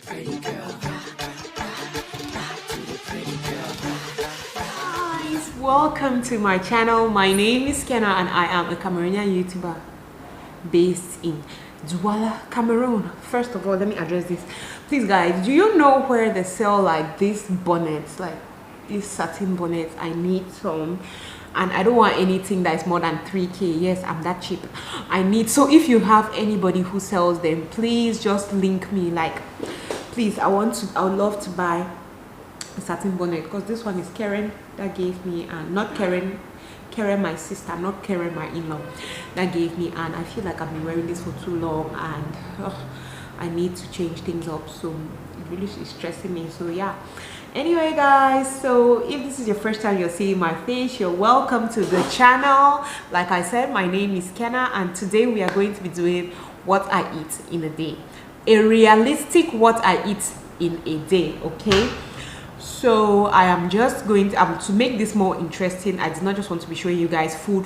Guys, welcome to my channel. My name is Kenna and I am a Cameroonian YouTuber based in Douala, Cameroon. First of all, let me address this. Please guys, do you know where they sell like these bonnets, like these satin bonnets? I need some. And I don't want anything that is more than 3k. Yes, I'm that cheap. I need, so if you have anybody who sells them, please just link me. Like, please, I would love to buy a satin bonnet, because this one is Karen that gave me, and not Karen my sister, not Karen my in-law, that gave me, and I feel like I've been wearing this for too long, and I need to change things up, so it really is stressing me. So yeah, anyway guys, so if this is your first time you're seeing my face, you're welcome to the channel. Like I said, my name is Kenna, and today we are going to be doing what I eat in a day, a realistic what I eat in a day. Okay, so I am just going to make this more interesting. I did not just want to be showing you guys food.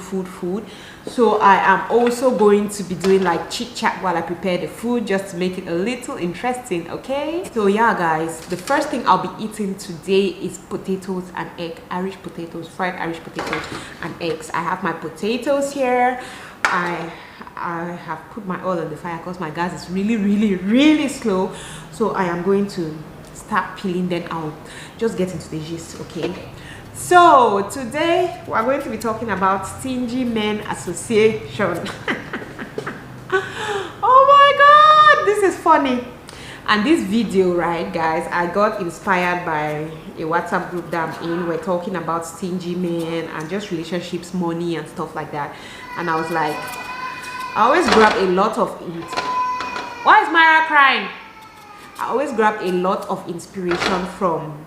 So I am also going to be doing like chit chat while I prepare the food, just to make it a little interesting. Okay, so yeah guys, the first thing I'll be eating today is potatoes and egg, Irish potatoes, fried Irish potatoes and eggs. I have my potatoes here. I have put my oil on the fire because my gas is really slow, so I am going to start peeling them out. Just get into the gist. Okay, so today we're going to be talking about Stingy Men Association. Oh my god, this is funny. And this video, right guys, I got inspired by a WhatsApp group that I'm in. We're talking about stingy men and just relationships, money and stuff like that, and I was like, I always grab a lot of why is Myra crying? I always grab a lot of inspiration from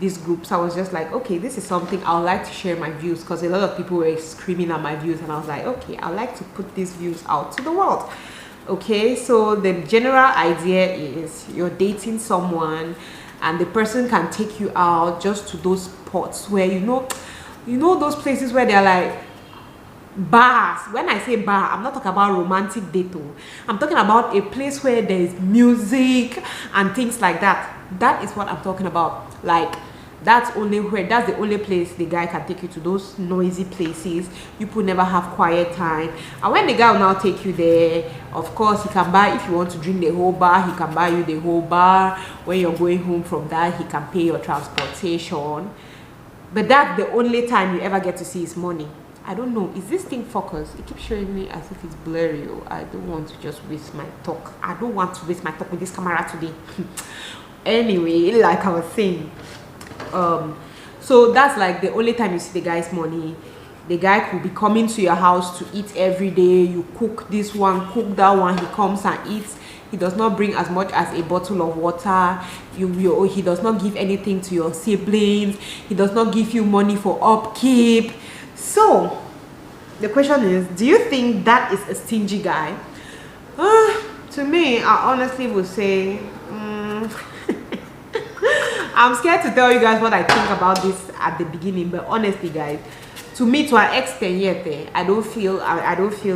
these groups. I was just like, okay, this is something I would like to share my views, because a lot of people were screaming at my views, and I was like, okay, I like to put these views out to the world. Okay, so the general idea is you're dating someone and the person can take you out just to those spots where you know those places where they're like bars. When I say bar, I'm not talking about romantic dating. I'm talking about a place where there is music and things like that. That is what I'm talking about. Like, that's the only place the guy can take you to, those noisy places. You could never have quiet time. And when the guy will now take you there, of course he can buy, if you want to drink the whole bar, he can buy you the whole bar. When you're going home from that, he can pay your transportation. But that's the only time you ever get to see his money. I don't know, is this thing focused? It keeps showing me as if it's blurry. I don't want to just waste my talk. I don't want to waste my talk with this camera today. Anyway, like I was saying, so that's like the only time you see the guy's money. The guy could be coming to your house to eat every day. You cook this one, cook that one, he comes and eats. He does not bring as much as a bottle of water. He does not give anything to your siblings. He does not give you money for upkeep. So the question is, do you think that is a stingy guy? To me, I honestly would say I'm scared to tell you guys what I think about this at the beginning, but honestly guys, to me, to an extent, yet I don't feel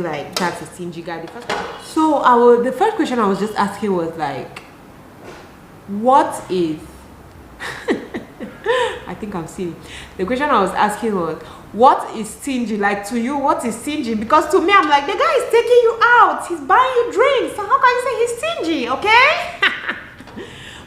like that's a stingy guy. So the first question I was just asking was like, what is I think I'm silly. The question I was asking was, what is stingy? Like, to you, what is stingy? Because to me, I'm like, the guy is taking you out, he's buying you drinks, so how can you say he's stingy? Okay.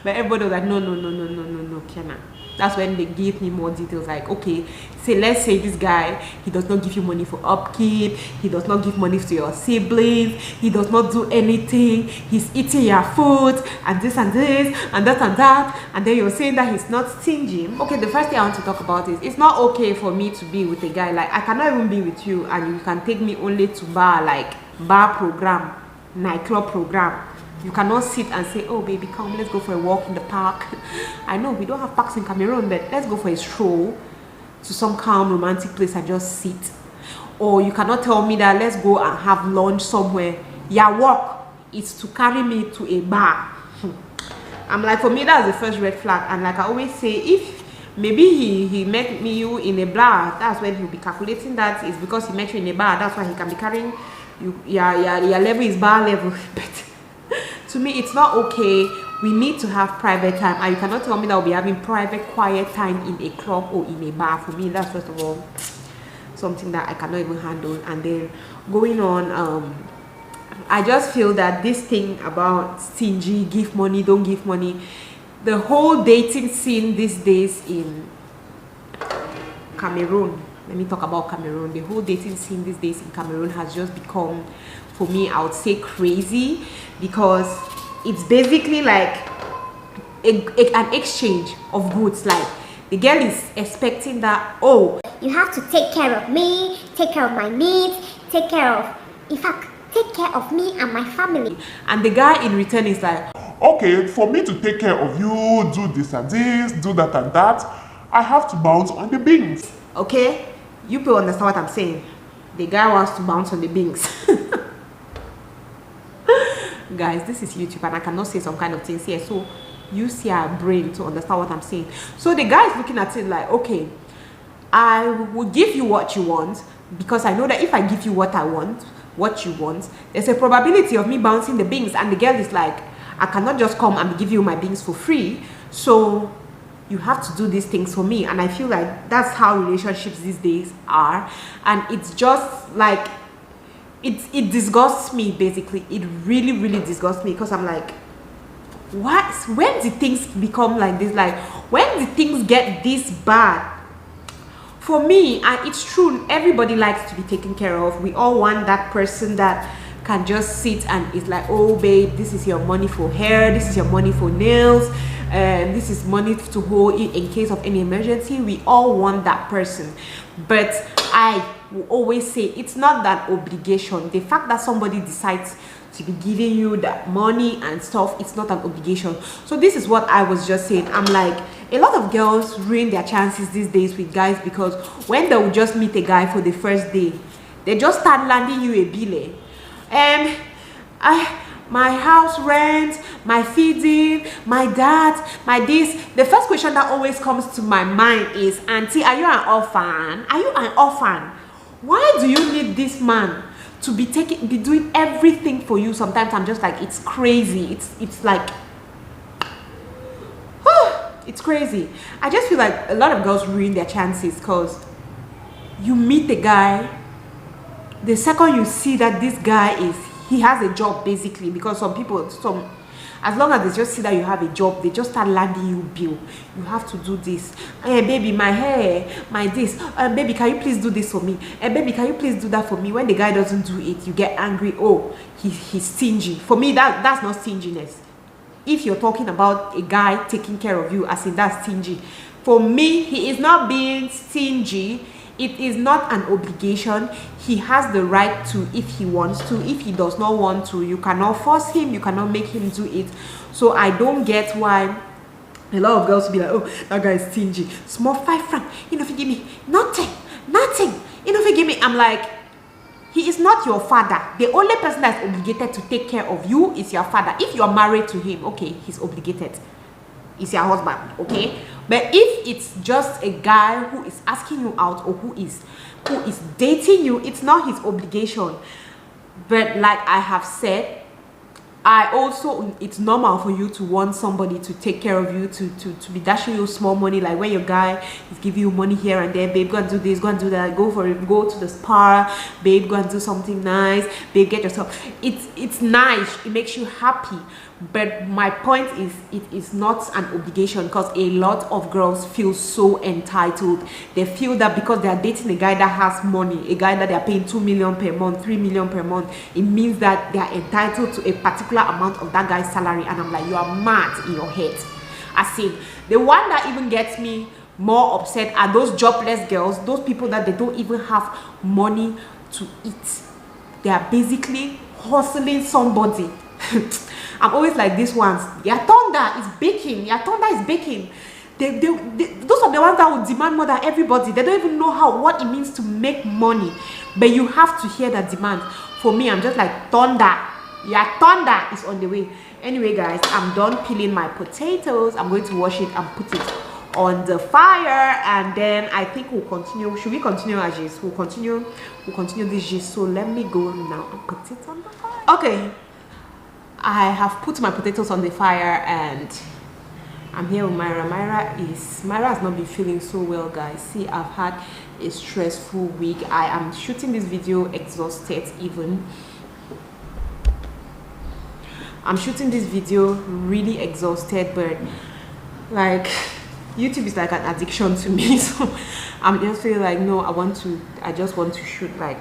But everybody was like, no, Kenna. That's when they gave me more details. Like, okay, let's say this guy, he does not give you money for upkeep, he does not give money to your siblings, he does not do anything, he's eating your food and this and this and that and that, and then you're saying that he's not stingy. Okay, the first thing I want to talk about is, it's not okay for me to be with a guy. Like, I cannot even be with you and you can take me only to bar program, nightclub program. You cannot sit and say, oh baby, come, let's go for a walk in the park. I know we don't have parks in Cameroon, but let's go for a stroll to some calm romantic place and just sit. Or you cannot tell me that let's go and have lunch somewhere. Your work is to carry me to a bar. I'm like, for me, that's the first red flag. And like I always say, if maybe he met you in a bar, that's when he'll be calculating that it's because he met you in a bar, that's why he can be carrying you. Your level is bar level. But to me, it's not okay We need to have private time, and you cannot tell me that we'll be having private quiet time in a club or in a bar. For me, that's first of all something that I cannot even handle. And then going on, I just feel that this thing about stingy, give money, don't give money, the whole dating scene these days in Cameroon, let me talk about Cameroon. The whole dating scene these days in Cameroon has just become, for me, I would say crazy, because it's basically like an exchange of goods. Like the girl is expecting that, oh, you have to take care of me, take care of my needs, take care of, in fact, take care of me and my family. And the guy in return is like, okay, for me to take care of you, do this and this, do that and that, I have to bounce on the beans. okay, you people understand what I'm saying? The guy wants to bounce on the beans. Guys, this is YouTube and I cannot say some kind of things here, so use your brain to understand what I'm saying. So the guy is looking at it like, okay, I will give you what you want, because I know that if I give you what I want, what you want, there's a probability of me bouncing the beans. And the girl is like, I cannot just come and give you my beans for free, so you have to do these things for me. And I feel like that's how relationships these days are, and it's just like, it disgusts me. Basically, it really disgusts me, because I'm like, what? When did things become like this? Like, when did things get this bad? For me, it's true, everybody likes to be taken care of. We all want that person that can just sit and is like, oh babe, this is your money for hair, this is your money for nails, and this is money to hold in case of any emergency. We all want that person. But I will always say, it's not that obligation. The fact that somebody decides to be giving you that money and stuff, it's not an obligation. So this is what I was just saying. I'm like, a lot of girls ruin their chances these days with guys, because when they will just meet a guy for the first day, they just start landing you a bill. My house rent, my feeding, my dad, my this. The first question that always comes to my mind is, auntie, are you an orphan? Are you an orphan? Why do you need this man to be doing everything for you? Sometimes I'm just like, it's crazy. It's like, it's crazy. I just feel like a lot of girls ruin their chances, because you meet the guy, the second you see that this guy he has a job, basically, because some people, as long as they just see that you have a job, they just start landing you bill. You have to do this. Hey baby, my hair, my this. Baby, can you please do this for me? Hey baby, can you please do that for me? When the guy doesn't do it, you get angry. Oh, he's stingy. For me, that's not stinginess. If you're talking about a guy taking care of you, as in that's stingy. For me, he is not being stingy. It is not an obligation. He has the right to, if he wants to. If he does not want to, you cannot force him, you cannot make him do it. So I don't get why a lot of girls be like, oh, that guy is stingy. Small 5 francs, you know, if you give me nothing, you know, if you give me. I'm like, he is not your father. The only person that's obligated to take care of you is your father. If you're married to him, okay, he's obligated. He's your husband, okay? But if it's just a guy who is asking you out, or who is dating you, it's not his obligation. But like I have said, it's normal for you to want somebody to take care of you, to be dashing you small money. Like when your guy is giving you money here and there, babe, go and do this, go and do that, go for it, go to the spa, babe, go and do something nice, babe, get yourself. It's nice, it makes you happy. But my point is, it is not an obligation, because a lot of girls feel so entitled. They feel that because they are dating a guy that has money, a guy that they are paying 2 million per month, 3 million per month, it means that they are entitled to a particular amount of that guy's salary. And I'm like, you are mad in your head. As in, the one that even gets me more upset are those jobless girls, those people that they don't even have money to eat. They are basically hustling somebody. I'm always like, these ones, your thunder is baking, your thunder is baking. Those are the ones that will demand more than everybody. They don't even know what it means to make money, but you have to hear that demand. For me, I'm just like, thunder, your thunder is on the way. Anyway guys, I'm done peeling my potatoes. I'm going to wash it and put it on the fire, and then I think we'll continue. Should we continue our gist? We'll continue this gist. So let me go now and put it on the fire. Okay, I have put my potatoes on the fire and I'm here with Myra. Myra has not been feeling so well, guys. See, I've had a stressful week. I am shooting this video exhausted even. I'm shooting this video really exhausted, but like YouTube is like an addiction to me. So I'm just feeling like, no, I just want to shoot. Like,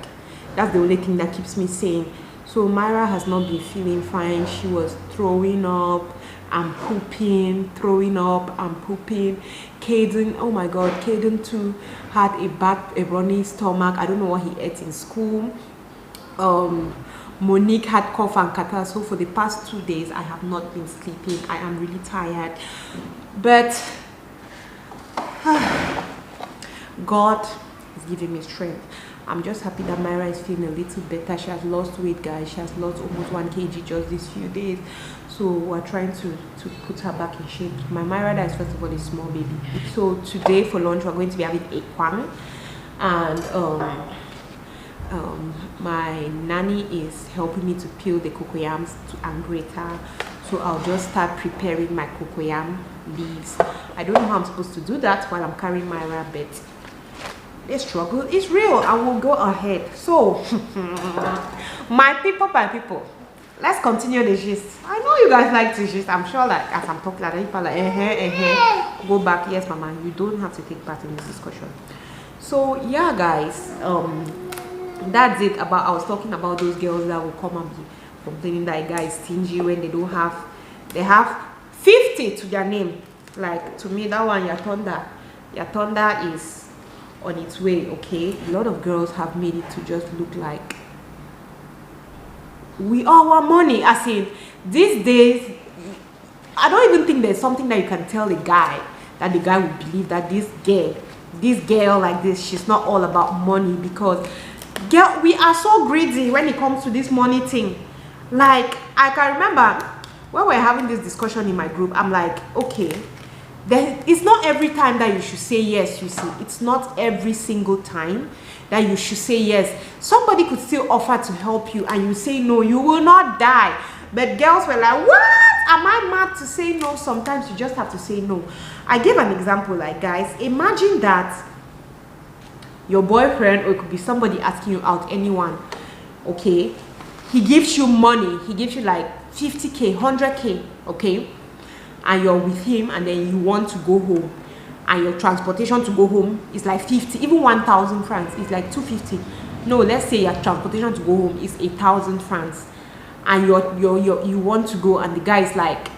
that's the only thing that keeps me sane. So Myra has not been feeling fine. She was throwing up and pooping, throwing up and pooping. Caden, oh my god, Caden too had a runny stomach. I don't know what he ate in school. Monique had cough and catarrh. So for the past 2 days I have not been sleeping. I am really tired, but God is giving me strength. I'm just happy that Myra is feeling a little better. She has lost weight, guys. She has lost almost 1 kg just these few days. So we're trying to put her back in shape. My Myra is first of all a small baby. So today for lunch we're going to be having a kwang, and my nanny is helping me to peel the cocoyams and grate her. So I'll just start preparing my cocoyam leaves. I don't know how I'm supposed to do that while I'm carrying Myra, but the struggle is real. I will go ahead. So my people, let's continue the gist. I know you guys like the gist. I'm sure like as I'm talking like people are like go back. Yes, mama, you don't have to take part in this discussion. So yeah, guys, that's it. I was talking about those girls that will come and be complaining that a guy is stingy when they have 50 to their name. Like, to me, that one, your thunder is on its way. Okay, a lot of girls have made it to just look like we all want money. As in, these days I don't even think there's something that you can tell a guy that the guy would believe that this girl like this, she's not all about money. Because girl, we are so greedy when it comes to this money thing. Like, I can remember when we're having this discussion in my group, I'm like, okay, it's not every time that you should say yes. You see, it's not every single time that you should say yes. Somebody could still offer to help you and you say no, you will not die. But girls were like, what? Am I mad to say no? Sometimes you just have to say no. I gave an example, like, guys, imagine that your boyfriend, or it could be somebody asking you out, anyone, okay, he gives you money, he gives you like 50k, 100k, okay, and you're with him, and then you want to go home, and your transportation to go home is like 50, even 1,000 francs is like 250. No, let's say your transportation to go home is 1,000 francs, and you want to go, and the guy is like,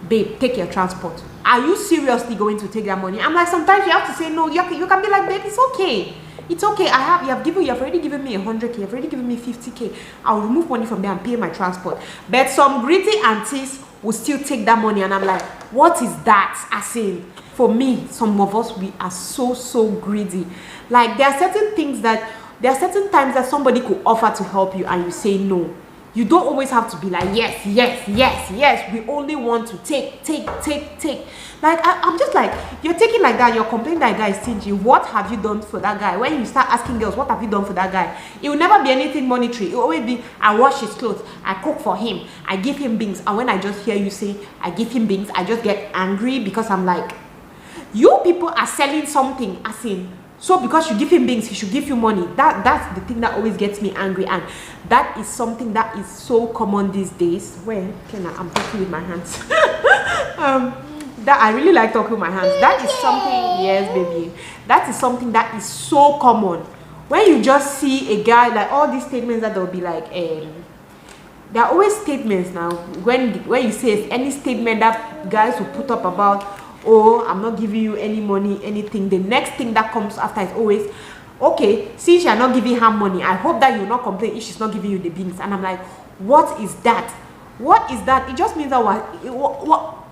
babe, take your transport. Are you seriously going to take that money? I'm like, sometimes you have to say no. You can be like, babe, it's okay. It's okay. You have already given me 100k. You've already given me 50k. I'll remove money from there and pay my transport. But some greedy aunties will still take that money, and I'm like, what is that? As in, for me, some of us, we are so greedy. Like, there are certain times that somebody could offer to help you and you say no. You don't always have to be like, yes. We only want to take. Like, I'm just like, you're taking like that, you're complaining that guy is stingy. What have you done for that guy? When you start asking girls, what have you done for that guy? It will never be anything monetary. It will always be, I wash his clothes, I cook for him, I give him beans. And when I just hear you say, I give him beans, I just get angry, because I'm like, you people are selling something, as in, so because you give him beans, he should give you money. That's the thing that always gets me angry, and that is something that is so common these days. Where I'm talking with my hands. That I really like talking with my hands. That is something, yes, baby. That is something that is so common. When you just see a guy, like all these statements that they'll be like, there are always statements now. When you say any statement that guys will put up about, oh, I'm not giving you any money, anything, the next thing that comes after is always, okay, since you're not giving her money, I hope that you'll not complain if she's not giving you the beans. And I'm like, what is that? What is that? It just means that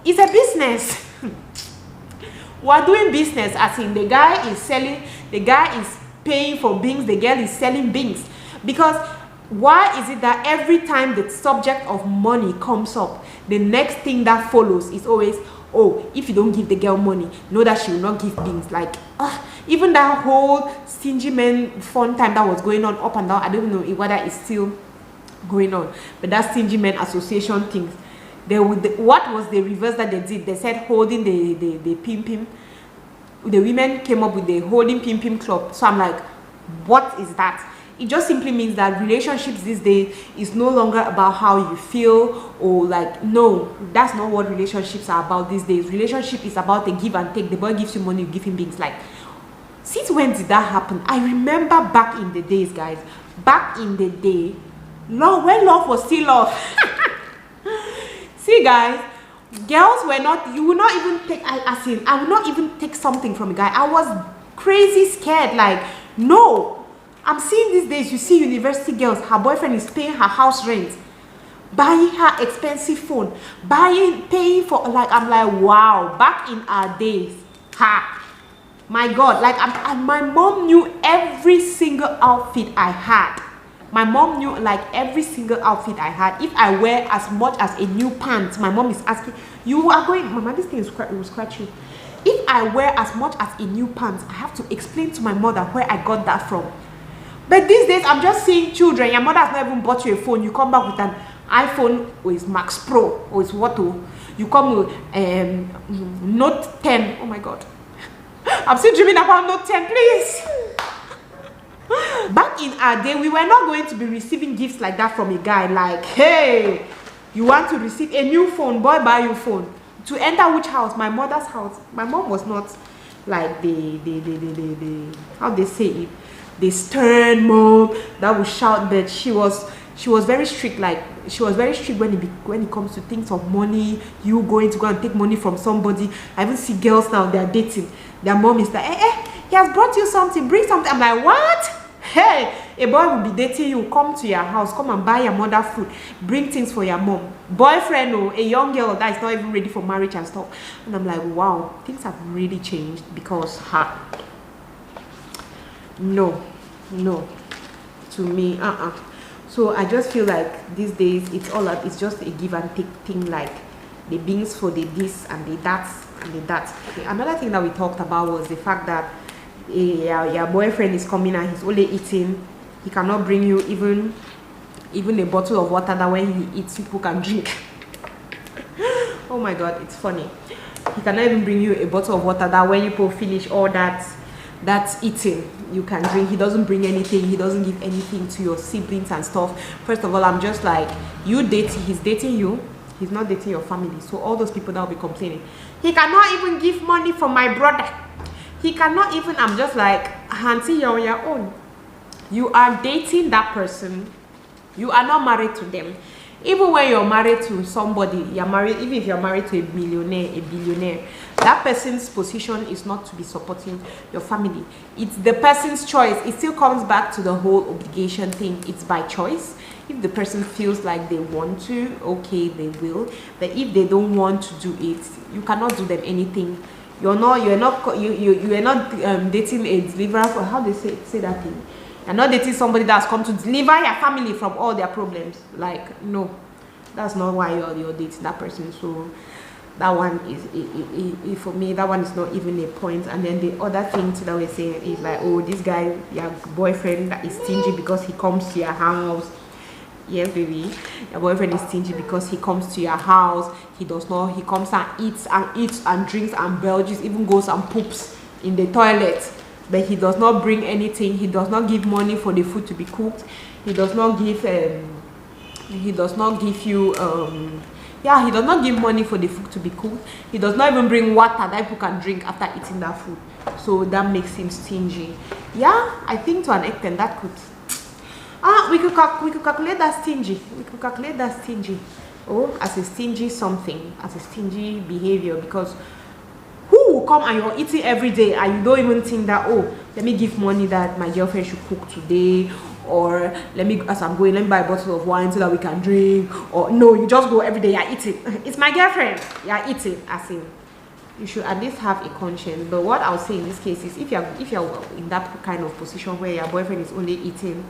it's a business. We're doing business, as in the guy is paying for beans, the girl is selling beans. Because why is it that every time the subject of money comes up, the next thing that follows is always, oh, if you don't give the girl money, know that she will not give beans. Like, even that whole stingy man fun time that was going on up and down, I don't know whether it's still going on. But that stingy men association thing, they would, what was the reverse that they did? They said holding the pim. The women came up with the holding pim club. So I'm like, what is that? It just simply means that relationships these days is no longer about how you feel, or like, no, that's not what relationships are about these days. Relationship is about a give and take. The boy gives you money, you give him things. Like, since when did that happen? I remember back in the days, guys, back in the day, love, when love was still love. See, guys, girls were not, you would not even take, I would not even take something from a guy. I was crazy scared. Like, no. I'm seeing these days, you see university girls, her boyfriend is paying her house rent, buying her expensive phone, paying for, like, I'm like, wow. Back in our days, my God, like, my mom knew every single outfit I had. My mom knew, like, every single outfit I had. If I wear as much as a new pants, my mom is asking, you are going, Mama, this thing is will scratch you. If I wear as much as a new pants, I have to explain to my mother where I got that from. But these days, I'm just seeing children. Your mother has not even bought you a phone. You come back with an iPhone, or it's Max Pro, or it's what? You come with Note 10. Oh my God. I'm still dreaming about Note 10, please. Back in our day, we were not going to be receiving gifts like that from a guy. Like, hey, you want to receive a new phone? Boy, buy your phone. To enter which house? My mother's house. My mom was not like the how they say it, the stern mom that would shout, but she was very strict. Like, she was very strict when it comes to things of money. You going to go and take money from somebody. I even see girls now, they are dating. Their mom is like, he has brought you something, bring something. I'm like, what? Hey, a boy will be dating you, come to your house, come and buy your mother food, bring things for your mom. Boyfriend or a young girl that is not even ready for marriage and stuff. And I'm like, wow, things have really changed because no, to me, So I just feel like these days it's just a give and take thing, like the beans for the this and the that and the that. Okay, another thing that we talked about was the fact that your boyfriend is coming and he's only eating. He cannot bring you even a bottle of water that when he eats people can drink. Oh my God, it's funny. He cannot even bring you a bottle of water that when you finish all that's eating, you can drink. He doesn't bring anything. He doesn't give anything to your siblings and stuff. First of all, I'm just like, he's dating you. He's not dating your family. So all those people that will be complaining, he cannot even give money for my brother. He cannot even, I'm just like, auntie, you're on your own. You are dating that person. You are not married to them. Even when you're married to somebody, you're married, even if you're married to a millionaire, a billionaire, that person's position is not to be supporting your family. It's the person's choice. It still comes back to the whole obligation thing. It's by choice. If the person feels like they want to, okay, they will. But if they don't want to do it, you cannot do them anything. You're not dating a deliverer for, how they say that thing. You're not dating somebody that's come to deliver your family from all their problems. Like, no, that's not why you're dating that person. So that one is for me, that one is not even a point. And then the other thing that we're saying is like, oh, this guy, your boyfriend, that is stingy because he comes to your house. Yes, baby, your boyfriend is stingy because he comes to your house. He comes and eats and drinks and belches, even goes and poops in the toilet. But he does not bring anything. He does not give money for the food to be cooked. He does not give he does not give money for the food to be cooked. He does not even bring water that people can drink after eating that food. So that makes him stingy. Yeah, I think to an extent that could we could calculate that stingy. We could calculate that stingy. Oh, as a stingy something, as a stingy behavior, because who will come and you're eating every day and you don't even think that, oh, let me give money that my girlfriend should cook today, or as I'm going, let me buy a bottle of wine so that we can drink, or no, you just go every day, you're eating. It's my girlfriend, you're eating. As in, you should at least have a conscience. But what I'll say in this case is, if you're in that kind of position where your boyfriend is only eating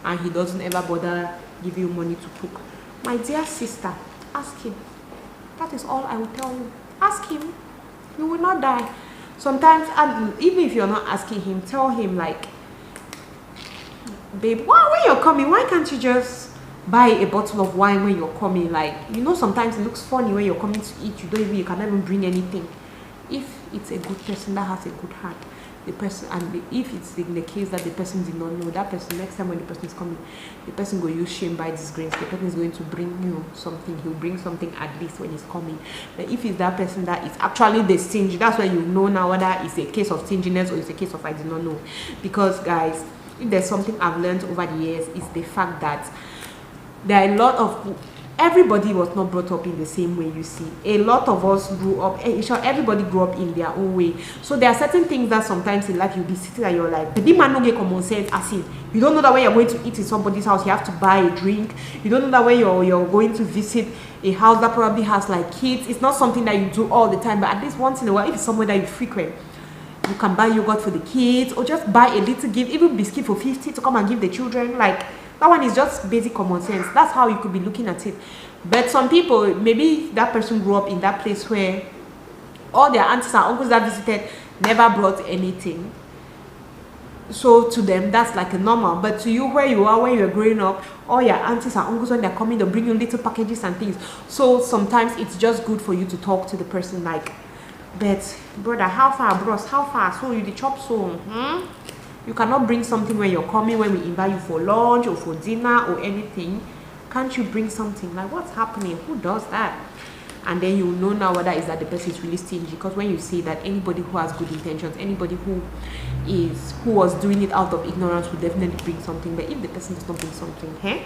and he doesn't ever bother give you money to cook, my dear sister, ask him. That is all I will tell you. Ask him. You will not die. Sometimes, even if you're not asking him, tell him like, babe, when you're coming, why can't you just buy a bottle of wine when you're coming. Like, you know, sometimes it looks funny when you're coming to eat, you cannot even bring anything. If it's a good person that has a good heart, the person, and if it's in the case that the person did not know, that person, next time when the person is coming, the person will use shame by disgrace. The person is going to bring you something. He'll bring something at least when he's coming. But if it's that person that is actually the stingy, that's when you know now whether it's a case of stinginess or it's a case of I did not know. Because guys, if there's something I've learned over the years, is the fact that there are a lot of, everybody was not brought up in the same way. You see, a lot of us grew up, everybody grew up in their own way. So there are certain things that sometimes in life you'll be sitting and you're like, the man no get common sense. As in, you don't know that when you're going to eat in somebody's house you have to buy a drink. You don't know that when you're going to visit a house that probably has like kids, it's not something that you do all the time, but at least once in a while, if it's somewhere that you frequent, you can buy yogurt for the kids, or just buy a little gift, even biscuit for 50 to come and give the children. Like, that one is just basic common sense. That's how you could be looking at it. But some people, maybe that person grew up in that place where all their aunts and uncles that visited never brought anything. So to them, that's like a normal. But to you, where you are, when you're growing up, all your aunties and uncles, when they're coming, they'll bring you little packages and things. So sometimes it's just good for you to talk to the person like, but brother, how far, bros, how far? So you the chop so you cannot bring something when you're coming, when we invite you for lunch or for dinner or anything. Can't you bring something? Like, what's happening? Who does that? And then you know now whether is that the person is really stingy. Because when you see that anybody who has good intentions, anybody who was doing it out of ignorance will definitely bring something. But if the person does not bring something,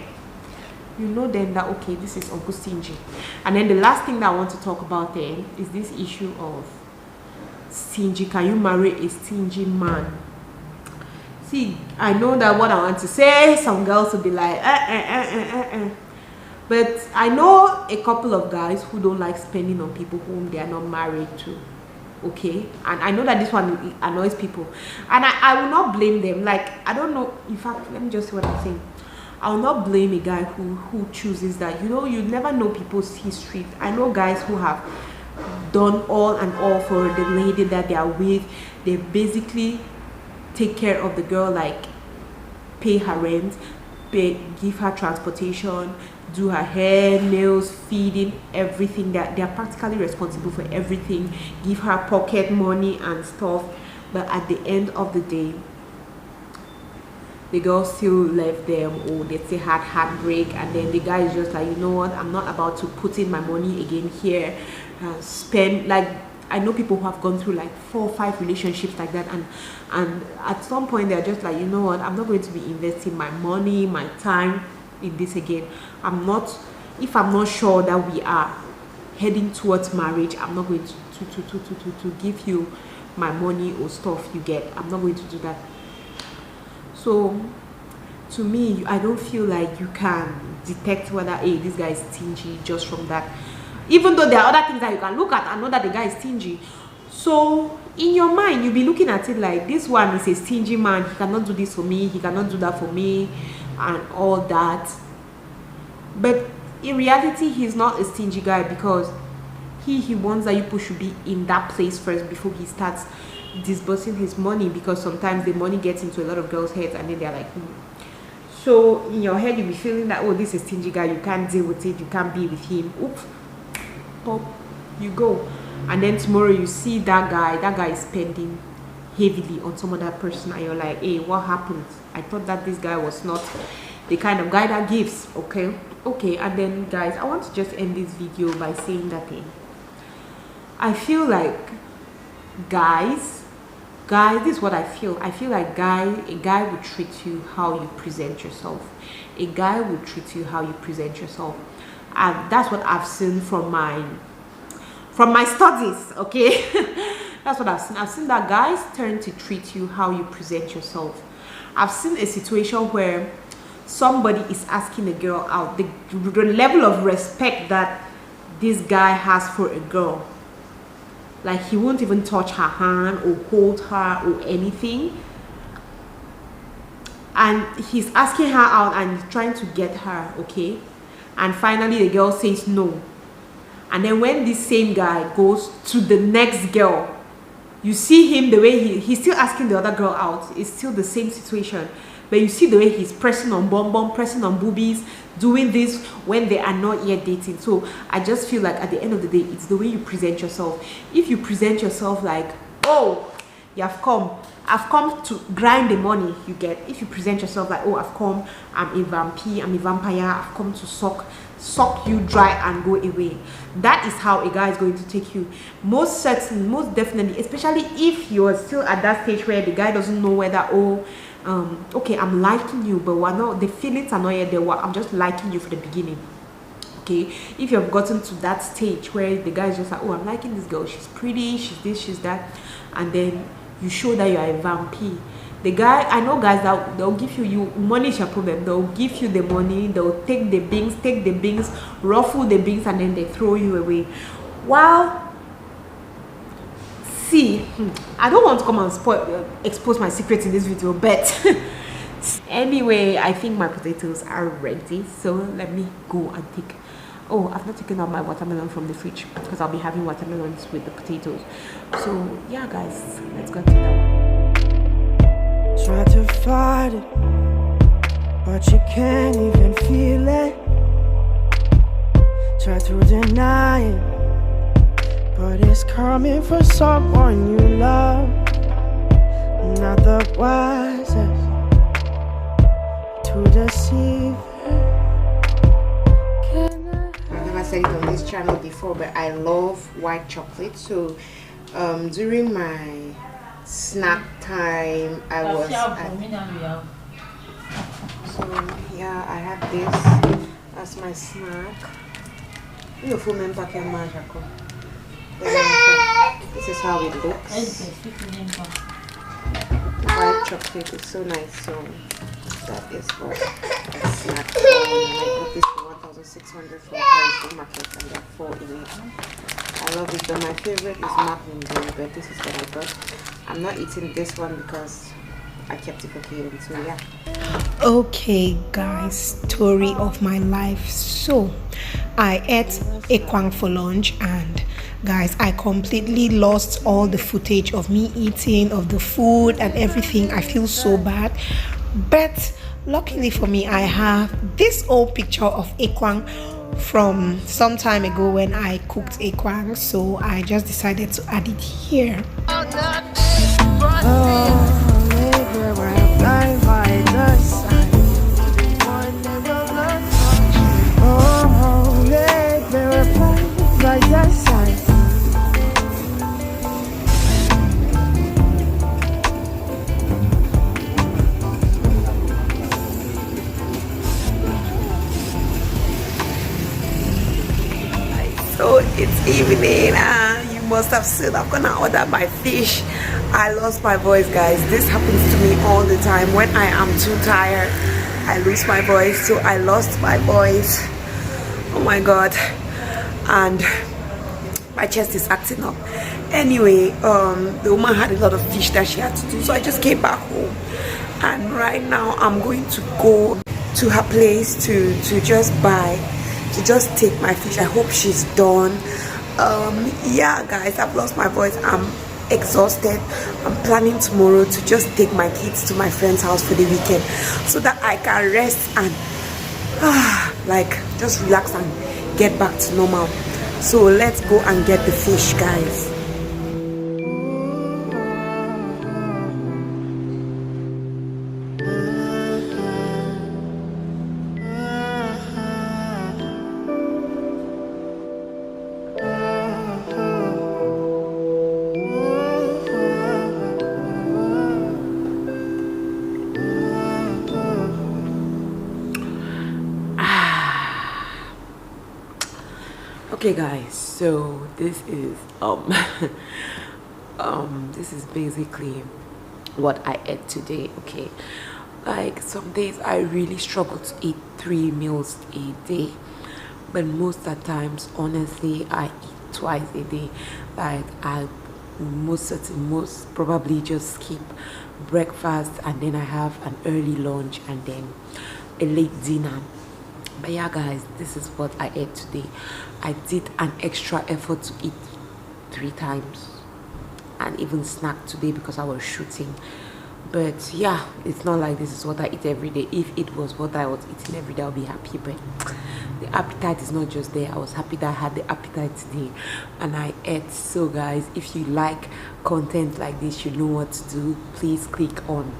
you know then that, okay, this is Uncle Stingy. And then the last thing that I want to talk about then is this issue of stingy. Can you marry a stingy man? See, I know that what I want to say, some girls will be like, but I know a couple of guys who don't like spending on people whom they are not married to. Okay, and I know that this one annoys people, and I will not blame them. Like, I don't know, in fact, let me just say what I'm saying. I will not blame a guy who chooses that. You know, you never know people's history. I know guys who have done all and all for the lady that they are with. They basically take care of the girl, like pay her rent, give her transportation, do her hair, nails, feeding, everything. That they are practically responsible for everything, give her pocket money and stuff. But at the end of the day, the girl still left them, or they still had heartbreak, and then the guy is just like, you know what, I'm not about to put in my money again here, spend. Like, I know people who have gone through like 4 or 5 relationships like that, and at some point they're just like, you know what, I'm not going to be investing my money, my time in this again. If I'm not sure that we are heading towards marriage, I'm not going to give you my money or stuff you get. I'm not going to do that. So to me, I don't feel like you can detect whether, hey, this guy is stingy just from that. Even though there are other things that you can look at and know that the guy is stingy. So in your mind, you'll be looking at it like, this one is a stingy man. He cannot do this for me. He cannot do that for me and all that. But in reality, he's not a stingy guy, because he wants that you people should be in that place first before he starts disbursing his money. Because sometimes the money gets into a lot of girls' heads and then they're like, So in your head, you'll be feeling that, oh, this is a stingy guy. You can't deal with it. You can't be with him. Oops. Pop, you go. And then tomorrow you see that guy is spending heavily on some other person, and you're like, hey, what happened? I thought that this guy was not the kind of guy that gives. Okay. And then guys, I want to just end this video by saying that I feel like guys, this is what I feel. I feel like a guy will treat you how you present yourself. A guy will treat you how you present yourself. And that's what I've seen from my studies. Okay. That's what I've seen. I've seen that guys tend to treat you how you present yourself. I've seen a situation where somebody is asking a girl out, the level of respect that this guy has for a girl, like he won't even touch her hand or hold her or anything, and he's asking her out and trying to get her, okay, and finally the girl says no. And then when this same guy goes to the next girl, you see him the way he's still asking the other girl out. It's still the same situation. But you see the way he's pressing on bum, pressing on boobies, doing this when they are not yet dating. So I just feel like at the end of the day, it's the way you present yourself. If you present yourself like, oh, I've come to grind the money, you get. If you present yourself like, oh, I'm a vampire, I've come to suck you dry and go away. That is how a guy is going to take you. Most definitely, especially if you're still at that stage where the guy doesn't know whether, oh, okay, I'm liking you, but the feelings are not yet there. I'm just liking you for the beginning. Okay, if you've gotten to that stage where the guy is just like, oh, I'm liking this girl, she's pretty, she's this, she's that, and then you show that you are a vampire. The guy, I know guys that they'll give you money is your problem. They'll give you the money, they'll take the bings, ruffle the bings, and then they throw you away. While, see, I don't want to come and expose my secrets in this video, but anyway, I think my potatoes are ready. So let me go and take. Oh, I've not taken out my watermelon from the fridge because I'll be having watermelons with the potatoes. So yeah, guys, let's go to that. Try to fight it, but you can't even feel it. Try to deny it, but it's coming for someone you love. Not the wisest to deceive. I've never said it on this channel before, but I love white chocolate. So during my snack time, so yeah, I have this as my snack. This is how it looks. White chocolate is so nice. So that is what a snack. I got this for 1,600 from Paris Market, and there are 4 in it. I love it, but my favorite is Magnum Berry, but this is what I got. I'm not eating this one because I kept it for Kaden, so yeah. Okay guys, story of my life. So I ate a kwang for lunch, and guys, I completely lost all the footage of me eating, of the food and everything. I feel so bad, but luckily for me, I have this old picture of a kwang from some time ago when I cooked a kwang, so I just decided to add it here. So it's evening, and you must have seen I'm gonna order my fish. I lost my voice, guys. This happens to me all the time. When I am too tired, I lose my voice. So I lost my voice. Oh my god. And my chest is acting up. Anyway, the woman had a lot of fish that she had to do, so I just came back home. And right now I'm going to go to her place to just take my fish. I hope she's done. Yeah guys, I've lost my voice. I'm exhausted. I'm planning tomorrow to just take my kids to my friend's house for the weekend so that I can rest and like just relax and get back to normal. So let's go and get the fish, guys. Okay guys, so this is this is basically what I ate today. Okay, like some days I really struggle to eat 3 meals a day, but most of the times honestly I eat twice a day. Like I most probably just skip breakfast, and then I have an early lunch and then a late dinner. But yeah guys, this is what I ate today. I did an extra effort to eat 3 times and even snack today because I was shooting. But yeah, it's not like this is what I eat every day. If it was what I was eating every day, I'll be happy. But the appetite is not just there. I was happy that I had the appetite today and I ate. So guys, if you like content like this, you know what to do. Please click on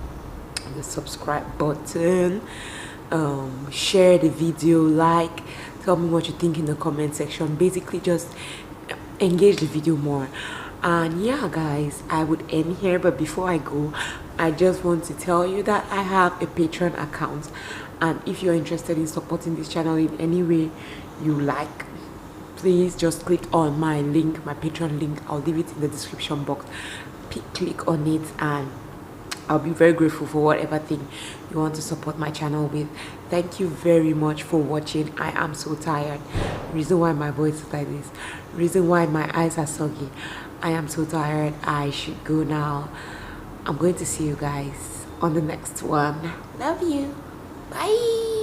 the subscribe button, share the video, like, tell me what you think in the comment section. Basically just engage the video more. And yeah guys, I would end here, but before I go, I just want to tell you that I have a Patreon account, and if you're interested in supporting this channel in any way you like, please just click on my link, my Patreon link. I'll leave it in the description box. Click on it and I'll be very grateful for whatever thing you want to support my channel with. Thank you very much for watching. I am so tired. Reason why my voice is like this, reason why my eyes are soggy. I am so tired. I should go now. I'm going to see you guys on the next one. Love you. Bye.